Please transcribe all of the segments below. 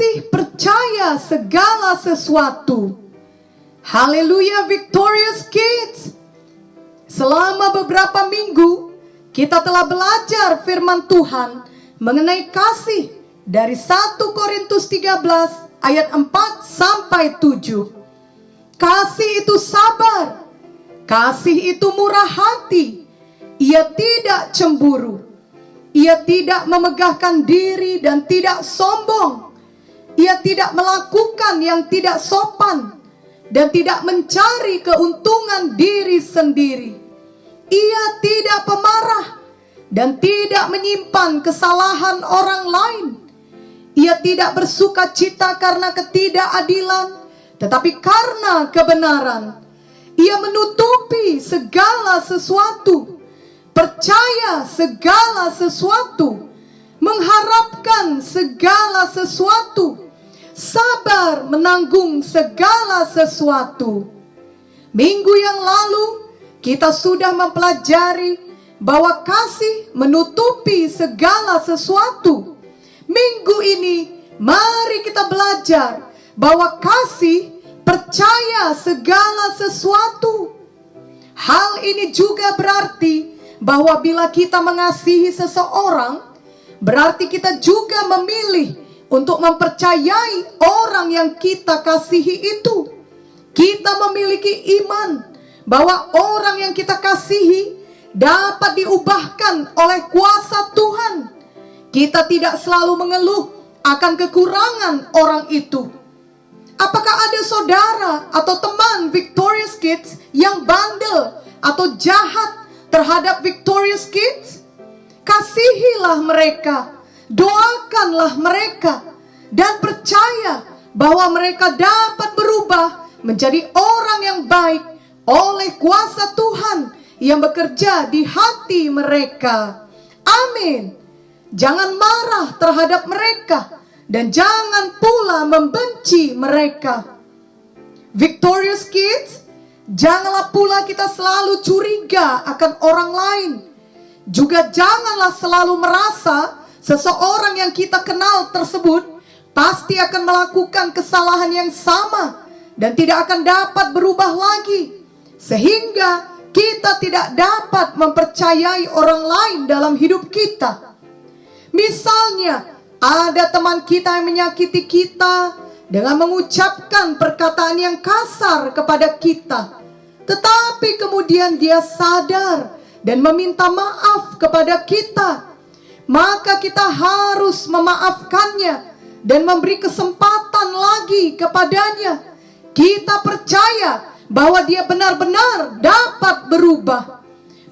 kasih percaya segala sesuatu. Haleluya, Victorious Kids. Selama beberapa minggu kita telah belajar firman Tuhan mengenai kasih dari 1 Korintus 13 ayat 4 sampai 7. Kasih itu sabar, kasih itu murah hati, ia tidak cemburu, ia tidak memegahkan diri dan tidak sombong, ia tidak melakukan yang tidak sopan dan tidak mencari keuntungan diri sendiri. Ia tidak pemarah dan tidak menyimpan kesalahan orang lain. Ia tidak bersuka cita karena ketidakadilan, tetapi karena kebenaran. Ia menutupi segala sesuatu, percaya segala sesuatu, mengharapkan segala sesuatu, sabar menanggung segala sesuatu. Minggu yang lalu kita sudah mempelajari bahwa kasih menutupi segala sesuatu. Minggu ini mari kita belajar bahwa kasih percaya segala sesuatu. Hal ini juga berarti bahwa bila kita mengasihi seseorang, berarti kita juga memilih untuk mempercayai orang yang kita kasihi itu. Kita memiliki iman bahwa orang yang kita kasihi dapat diubahkan oleh kuasa Tuhan. Kita tidak selalu mengeluh akan kekurangan orang itu. Apakah ada saudara atau teman Victorious Kids yang bandel atau jahat terhadap Victorious Kids? Kasihilah mereka, doakanlah mereka, dan percaya bahwa mereka dapat berubah menjadi orang yang baik oleh kuasa Tuhan yang bekerja di hati mereka. Amin. Jangan marah terhadap mereka dan jangan pula membenci mereka. Victorious Kids, janganlah pula kita selalu curiga akan orang lain. Juga janganlah selalu merasa seseorang yang kita kenal tersebut pasti akan melakukan kesalahan yang sama dan tidak akan dapat berubah lagi, sehingga kita tidak dapat mempercayai orang lain dalam hidup kita. Misalnya, ada teman kita yang menyakiti kita dengan mengucapkan perkataan yang kasar kepada kita, tetapi kemudian dia sadar dan meminta maaf kepada kita. Maka kita harus memaafkannya dan memberi kesempatan lagi kepadanya. Kita percaya bahwa dia benar-benar dapat berubah.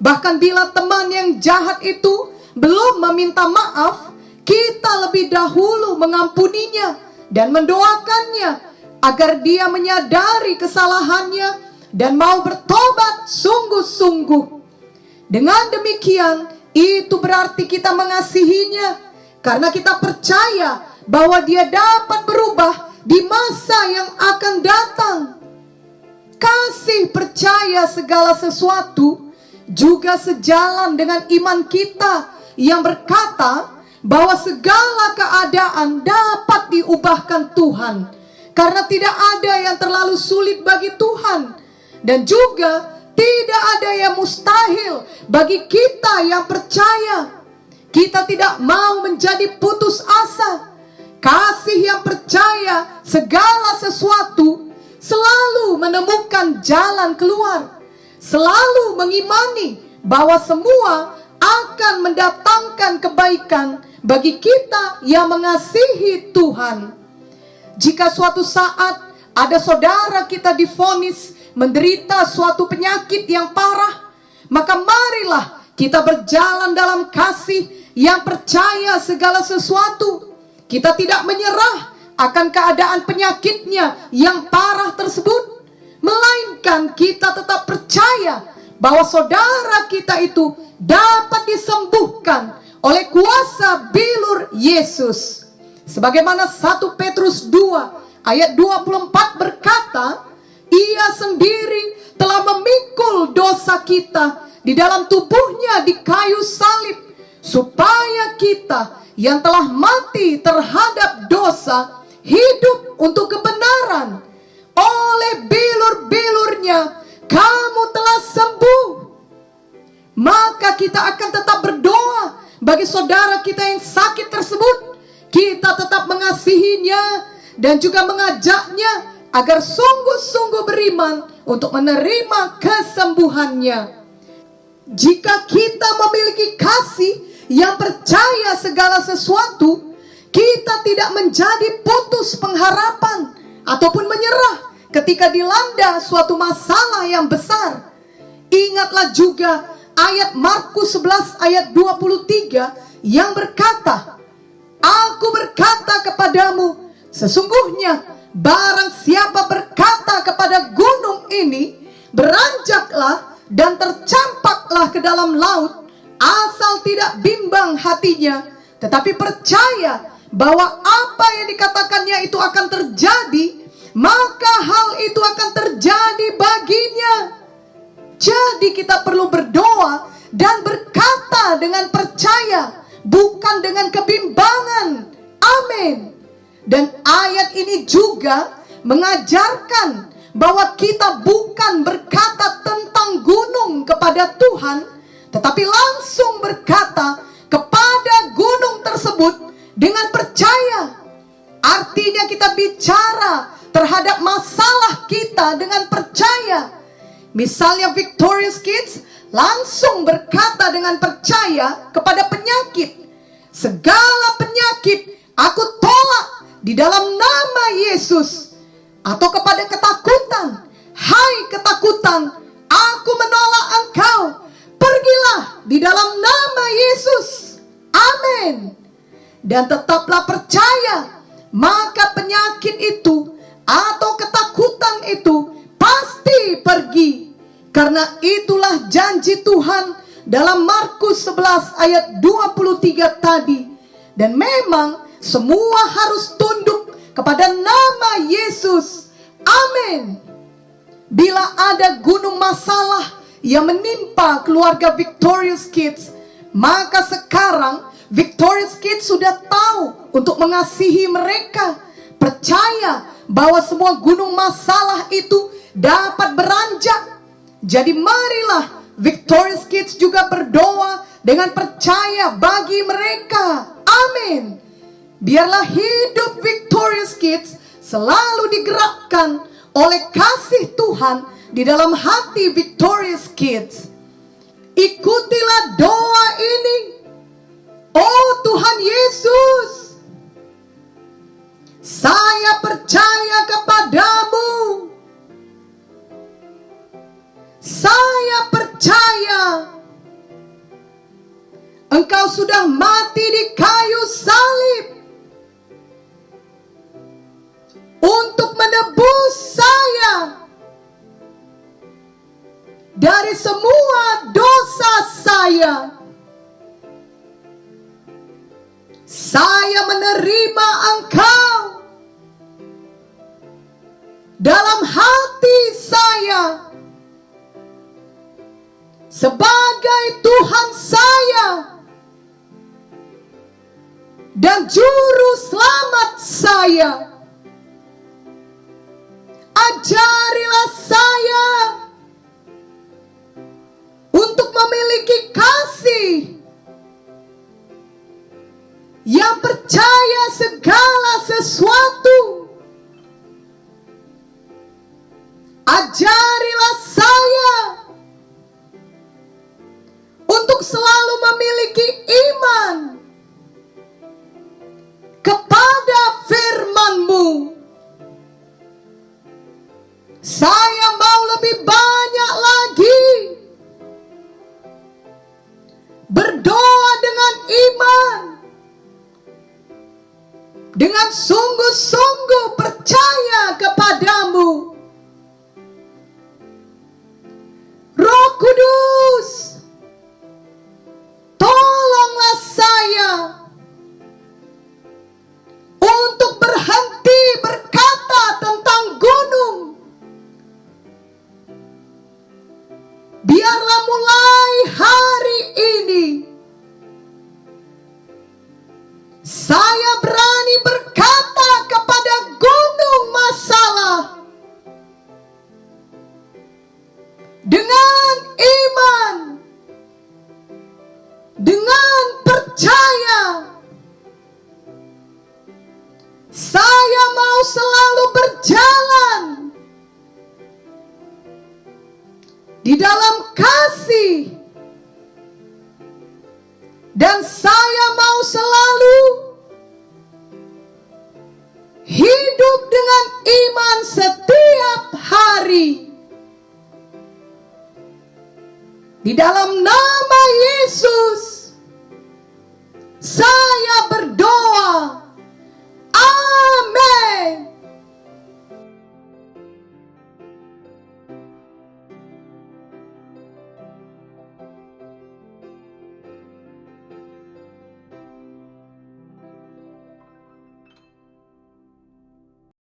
Bahkan bila teman yang jahat itu belum meminta maaf, kita lebih dahulu mengampuninya dan mendoakannya agar dia menyadari kesalahannya dan mau bertobat sungguh-sungguh. Dengan demikian, itu berarti kita mengasihinya karena kita percaya bahwa dia dapat berubah di masa yang akan datang. Kasih percaya segala sesuatu juga sejalan dengan iman kita yang berkata bahwa segala keadaan dapat diubahkan Tuhan, karena tidak ada yang terlalu sulit bagi Tuhan, dan juga tidak ada yang mustahil bagi kita yang percaya. Kita tidak mau menjadi putus asa. Kasih yang percaya segala sesuatu selalu menemukan jalan keluar, selalu mengimani bahwa semua akan mendatangkan kebaikan bagi kita yang mengasihi Tuhan. Jika suatu saat ada saudara kita divonis menderita suatu penyakit yang parah, maka marilah kita berjalan dalam kasih yang percaya segala sesuatu. Kita tidak menyerah akan keadaan penyakitnya yang parah tersebut, melainkan kita tetap percaya bahwa saudara kita itu dapat disembuhkan oleh kuasa bilur Yesus. Sebagaimana 1 Petrus 2 ayat 24 berkata, Ia sendiri telah memikul dosa kita di dalam tubuhnya di kayu salib, supaya kita yang telah mati terhadap dosa hidup untuk kebenaran. Oleh bilur-bilurnya kamu telah sembuh. Maka kita akan tetap berdoa bagi saudara kita yang sakit tersebut. Kita tetap mengasihinya dan juga mengajaknya agar sungguh-sungguh beriman untuk menerima kesembuhannya. Jika kita memiliki kasih yang percaya segala sesuatu, kita tidak menjadi putus pengharapan ataupun menyerah ketika dilanda suatu masalah yang besar. Ingatlah juga ayat Markus 11 ayat 23 yang berkata, Aku berkata kepadamu, sesungguhnya barang siapa berkata kepada gunung ini, beranjaklah dan tercampaklah ke dalam laut, asal tidak bimbang hatinya, tetapi percaya bahwa apa yang dikatakannya itu akan terjadi, maka hal itu akan terjadi baginya. Jadi kita perlu berdoa dan berkata dengan percaya, bukan dengan kebimbangan. Amin. Dan ayat ini juga mengajarkan bahwa kita bukan berkata tentang gunung kepada Tuhan, tetapi langsung berkata kepada gunung tersebut dengan percaya. Artinya kita bicara terhadap masalah kita dengan percaya. Misalnya Victorious Kids langsung berkata dengan percaya kepada penyakit, segala penyakit aku tolak di dalam nama Yesus. Atau kepada ketakutan, hai ketakutan, aku menolak engkau, pergilah di dalam nama Yesus. Amin. Dan tetaplah percaya, maka penyakit itu atau ketakutan itu pasti pergi. Karena itulah janji Tuhan dalam Markus 11 ayat 23 tadi. Dan memang semua harus tunduk kepada nama Yesus. Amin. Bila ada gunung masalah yang menimpa keluarga Victorious Kids, maka sekarang Victorious Kids sudah tahu untuk mengasihi mereka. Percaya bahwa semua gunung masalah itu dapat beranjak. Jadi marilah Victorious Kids juga berdoa dengan percaya bagi mereka. Amin. Biarlah hidup Victorious Kids selalu digerakkan oleh kasih Tuhan di dalam hati Victorious Kids. Ikutilah doa ini. Oh Tuhan Yesus, saya percaya kepadamu. Saya percaya Engkau sudah mati di kayu salib untuk menebus saya dari semua dosa saya. Saya menerima Engkau dalam hati saya sebagai Tuhan saya dan Juru Selamat saya. Ajarilah saya untuk memiliki kasih yang percaya segala sesuatu. Ajarilah saya untuk selalu memiliki iman kepada firman-Mu. Saya mau lebih banyak lagi berdoa dengan iman, dengan sungguh-sungguh percaya kepadamu. Roh Kudus, tolonglah saya untuk berhenti berkata tentang gunung. Biarlah mulai hari ini saya berani berkata kepada dengan iman, dengan percaya. Saya mau selalu berjalan di dalam kasih, dan saya mau selalu hidup dengan iman setiap hari. Di dalam nama Yesus,